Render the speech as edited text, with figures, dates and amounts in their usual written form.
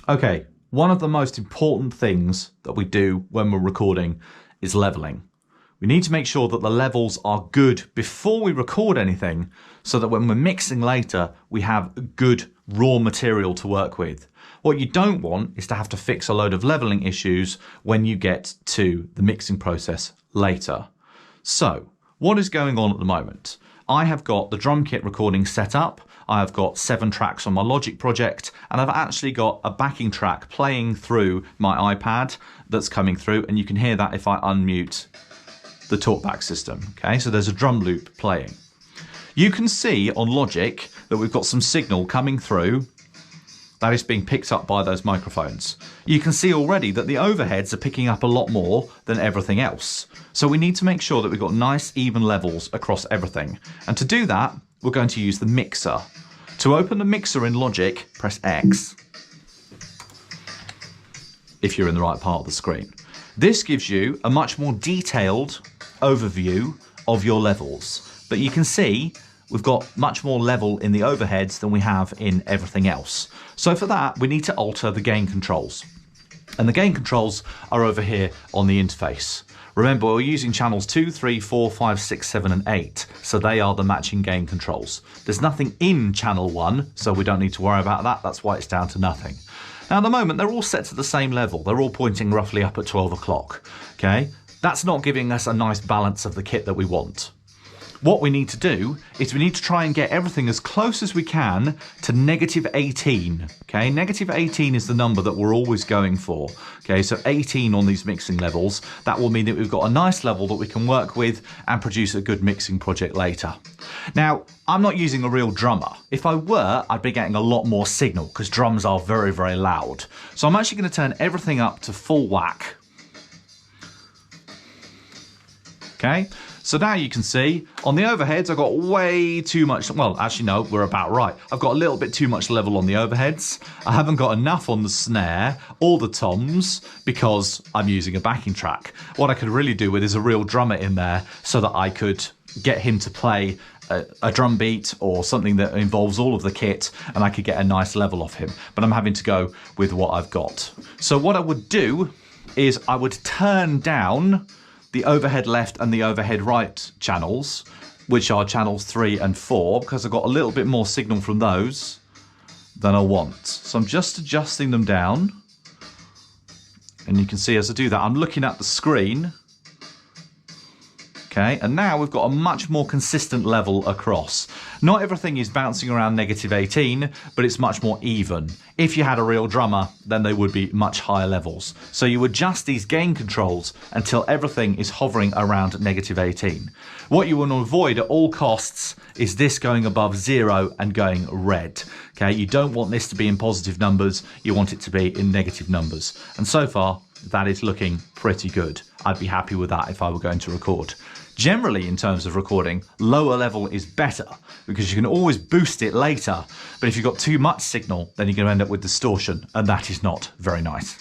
Okay, one of the most important things that we do when we're recording is leveling. We need to make sure that the levels are good before we record anything so that when we're mixing later, we have good raw material to work with. What you don't want is to have to fix a load of leveling issues when you get to the mixing process later. So, what is going on at the moment? I have got the drum kit recording set up. I have got 7 tracks on my Logic project, and I've actually got a backing track playing through my iPad that's coming through, and you can hear that if I unmute the TalkBack system. Okay, so there's a drum loop playing. You can see on Logic that we've got some signal coming through that is being picked up by those microphones. You can see already that the overheads are picking up a lot more than everything else. So we need to make sure that we've got nice even levels across everything. And to do that, we're going to use the mixer. To open the mixer in Logic, press X if you're in the right part of the screen. This gives you a much more detailed overview of your levels. But you can see we've got much more level in the overheads than we have in everything else. So for that, we need to alter the gain controls. And the gain controls are over here on the interface. Remember, we're using channels 2, 3, 4, 5, 6, 7, and 8. So they are the matching gain controls. There's nothing in channel 1, so we don't need to worry about that. That's why it's down to nothing. Now, at the moment, they're all set to the same level. They're all pointing roughly up at 12 o'clock. Okay? That's not giving us a nice balance of the kit that we want. What we need to do is we need to try and get everything as close as we can to -18. Okay, -18 is the number that we're always going for. Okay, so 18 on these mixing levels. That will mean that we've got a nice level that we can work with and produce a good mixing project later. Now, I'm not using a real drummer. If I were, I'd be getting a lot more signal because drums are very, very loud. So I'm actually going to turn everything up to full whack. Okay, so now you can see on the overheads I've got way too much, well actually no, we're about right. I've got a little bit too much level on the overheads. I haven't got enough on the snare or the toms because I'm using a backing track. What I could really do with is a real drummer in there so that I could get him to play a drum beat or something that involves all of the kit and I could get a nice level off him. But I'm having to go with what I've got. So what I would do is I would turn down the overhead left and the overhead right channels, which are channels 3 and 4, because I've got a little bit more signal from those than I want. So I'm just adjusting them down. And you can see as I do that, I'm looking at the screen. Okay, and now we've got a much more consistent level across. Not everything is bouncing around -18, but it's much more even. If you had a real drummer, then they would be much higher levels. So you adjust these gain controls until everything is hovering around -18. What you want to avoid at all costs is this going above 0 and going red. Okay, you don't want this to be in positive numbers, you want it to be in negative numbers. And so far, that is looking pretty good. I'd be happy with that if I were going to record. Generally, in terms of recording, lower level is better because you can always boost it later. But if you've got too much signal, then you're going to end up with distortion, and that is not very nice.